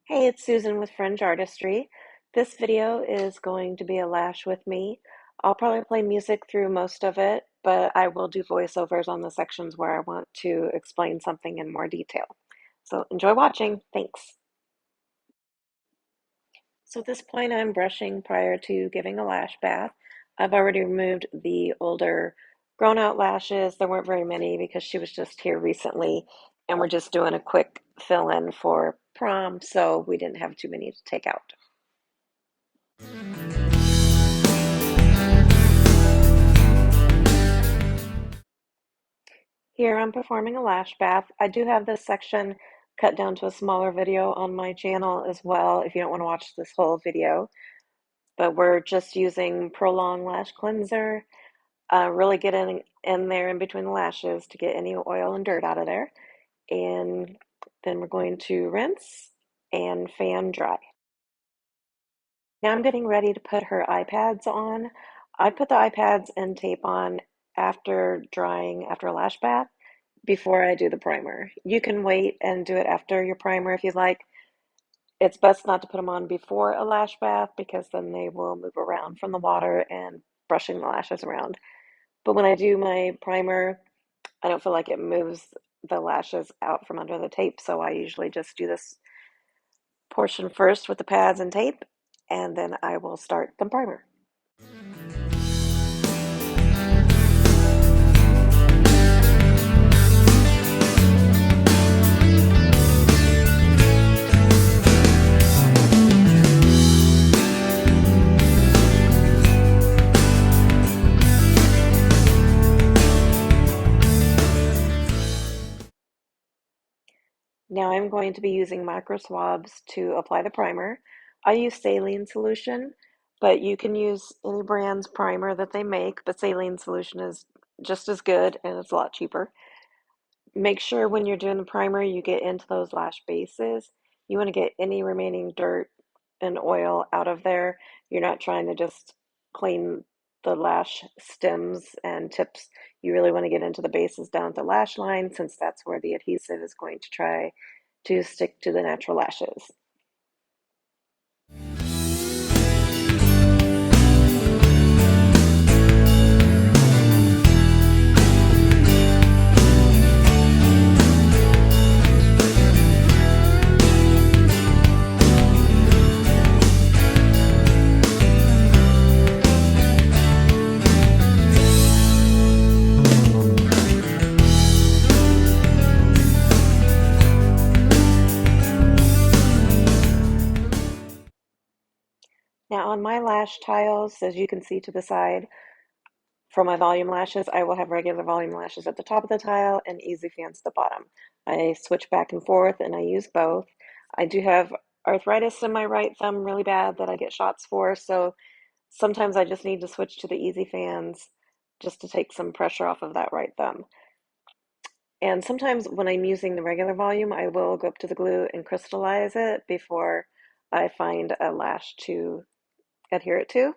Hey, it's Susan with Fringe Artistry. This video is going to be a lash with me. I'll probably play music through most of it, but I will do voiceovers on the sections where I want to explain something in more detail. So enjoy watching. Thanks. So at this point, I'm brushing prior to giving a lash bath. I've already removed the older grown out lashes. There weren't very many because she was just here recently, and we're just doing a quick fill in for prom, so we didn't have too many to take out. Here I'm performing a lash bath. I do have this section cut down to a smaller video on my channel as well if you don't want to watch this whole video. But we're just using Prolong Lash Cleanser, really getting in there in between the lashes to get any oil and dirt out of there. And then we're going to rinse and fan dry. Now I'm getting ready to put her eye pads on. I put the eye pads and tape on after drying after a lash bath before I do the primer. You can wait and do it after your primer if you'd like. It's best not to put them on before a lash bath because then they will move around from the water and brushing the lashes around. But when I do my primer, I don't feel like it moves the lashes out from under the tape, so I usually just do this portion first with the pads and tape, and then I will start the primer. Now I'm going to be using micro swabs to apply the primer. I use saline solution, but you can use any brand's primer that they make, but saline solution is just as good and it's a lot cheaper. Make sure when you're doing the primer you get into those lash bases. You want to get any remaining dirt and oil out of there. You're not trying to just clean the lash stems and tips. You really want to get into the bases down at the lash line since that's where the adhesive is going to try to stick to the natural lashes. Now on my lash tiles, as you can see to the side, for my volume lashes, I will have regular volume lashes at the top of the tile and easy fans at the bottom. I switch back and forth and I use both. I do have arthritis in my right thumb really bad that I get shots for, so sometimes I just need to switch to the easy fans just to take some pressure off of that right thumb. And sometimes when I'm using the regular volume, I will go up to the glue and crystallize it before I find a lash to adhere it to.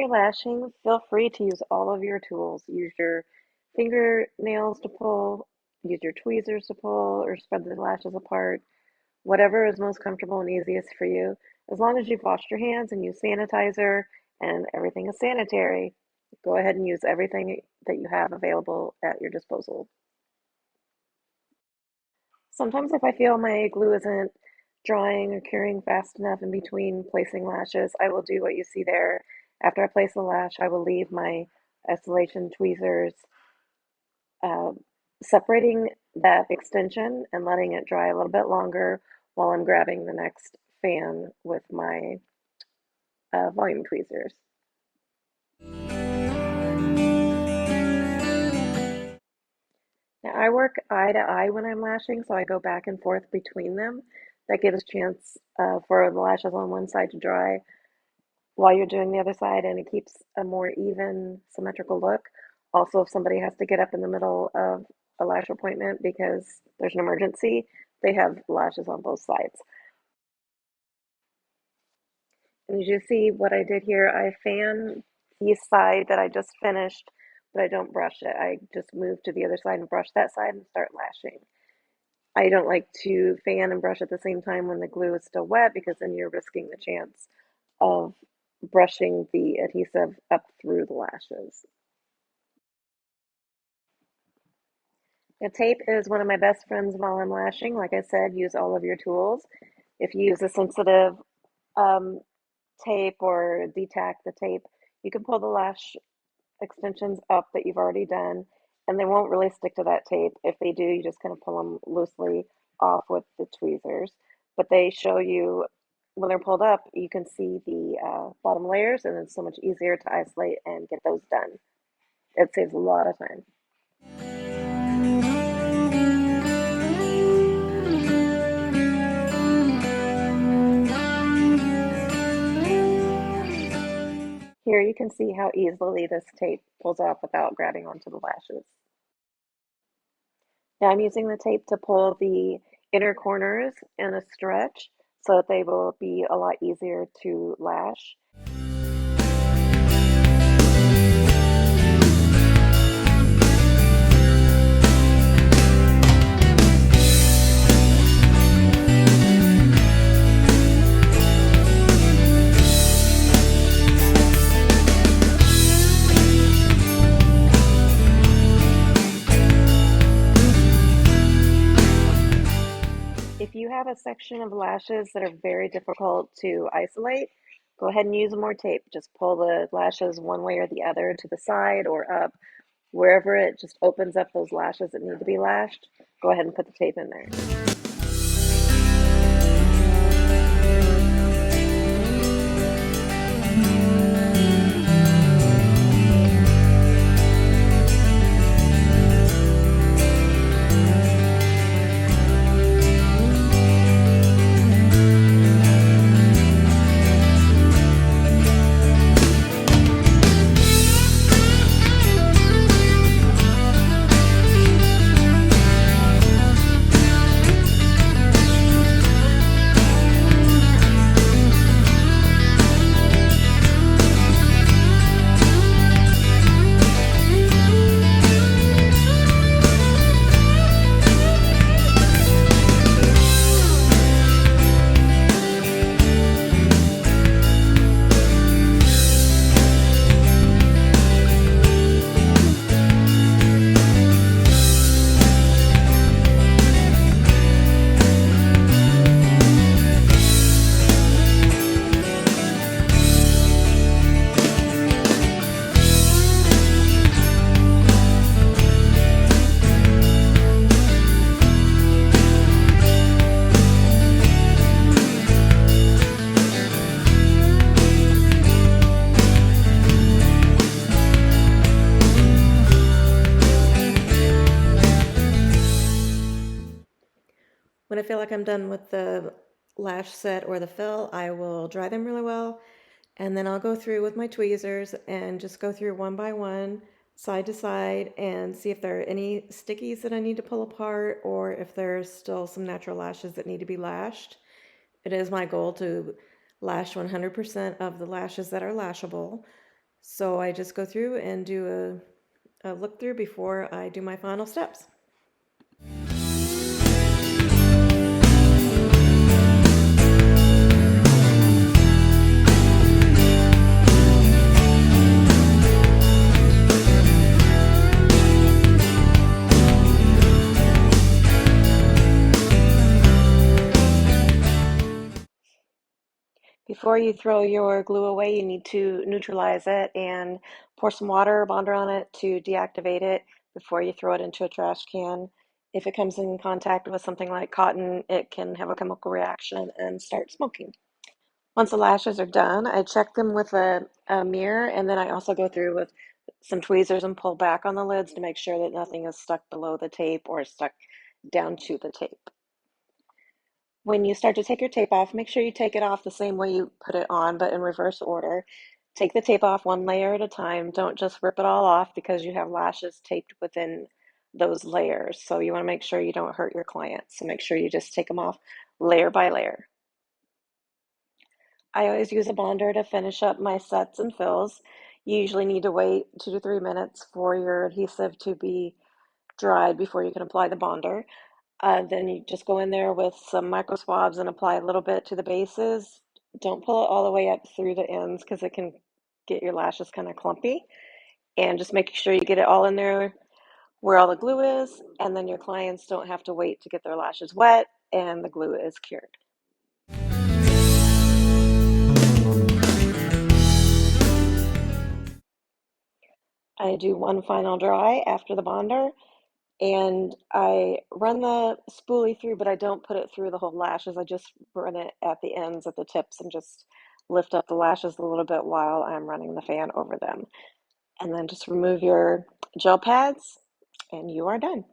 you're lashing, feel free to use all of your tools. Use your fingernails to pull, use your tweezers to pull, or spread the lashes apart. Whatever is most comfortable and easiest for you. As long as you've washed your hands and use sanitizer and everything is sanitary, go ahead and use everything that you have available at your disposal. Sometimes if I feel my glue isn't drying or curing fast enough in between placing lashes, I will do what you see there. After I place the lash, I will leave my isolation tweezers uh, separating that extension and letting it dry a little bit longer while I'm grabbing the next fan with my volume tweezers. Now I work eye to eye when I'm lashing, so I go back and forth between them. That gives a chance for the lashes on one side to dry while you're doing the other side, and it keeps a more even, symmetrical look. Also, if somebody has to get up in the middle of a lash appointment because there's an emergency, they have lashes on both sides. And as you see what I did here, I fan the side that I just finished, but I don't brush it. I just move to the other side and brush that side and start lashing. I don't like to fan and brush at the same time when the glue is still wet because then you're risking the chance of brushing the adhesive up through the lashes. The tape is one of my best friends while I'm lashing. Like I said, use all of your tools. If you use a sensitive um, tape or detack the tape, you can pull the lash extensions up that you've already done, and they won't really stick to that tape. If they do, you just kind of pull them loosely off with the tweezers. But they show you when they're pulled up, you can see the bottom layers, and it's so much easier to isolate and get those done. It saves a lot of time. Here you can see how easily this tape pulls off without grabbing onto the lashes. Now I'm using the tape to pull the inner corners in a stretch so that they will be a lot easier to lash. If you have a section of lashes that are very difficult to isolate, go ahead and use more tape. Just pull the lashes one way or the other to the side or up. Wherever it just opens up those lashes that need to be lashed, go ahead and put the tape in there. When I feel like I'm done with the lash set or the fill, I will dry them really well, and then I'll go through with my tweezers and just go through one by one, side to side, and see if there are any stickies that I need to pull apart or if there's still some natural lashes that need to be lashed. It is my goal to lash 100% of the lashes that are lashable. So I just go through and do a look through before I do my final steps. Before you throw your glue away, you need to neutralize it and pour some water or bonder on it to deactivate it before you throw it into a trash can. If it comes in contact with something like cotton, it can have a chemical reaction and start smoking. Once the lashes are done, I check them with a mirror, and then I also go through with some tweezers and pull back on the lids to make sure that nothing is stuck below the tape or stuck down to the tape. When you start to take your tape off, make sure you take it off the same way you put it on, but in reverse order. Take the tape off one layer at a time. Don't just rip it all off because you have lashes taped within those layers. So you want to make sure you don't hurt your clients. So make sure you just take them off layer by layer. I always use a bonder to finish up my sets and fills. You usually need to wait 2 to 3 minutes for your adhesive to be dried before you can apply the bonder. Then you just go in there with some micro swabs and apply a little bit to the bases. Don't pull it all the way up through the ends because it can get your lashes kind of clumpy. And just make sure you get it all in there where all the glue is, and then your clients don't have to wait to get their lashes wet and the glue is cured. I do one final dry after the bonder, and I run the spoolie through, but I don't put it through the whole lashes. I just run it at the ends, at the tips, and just lift up the lashes a little bit while I'm running the fan over them. And then just remove your gel pads, and you are done.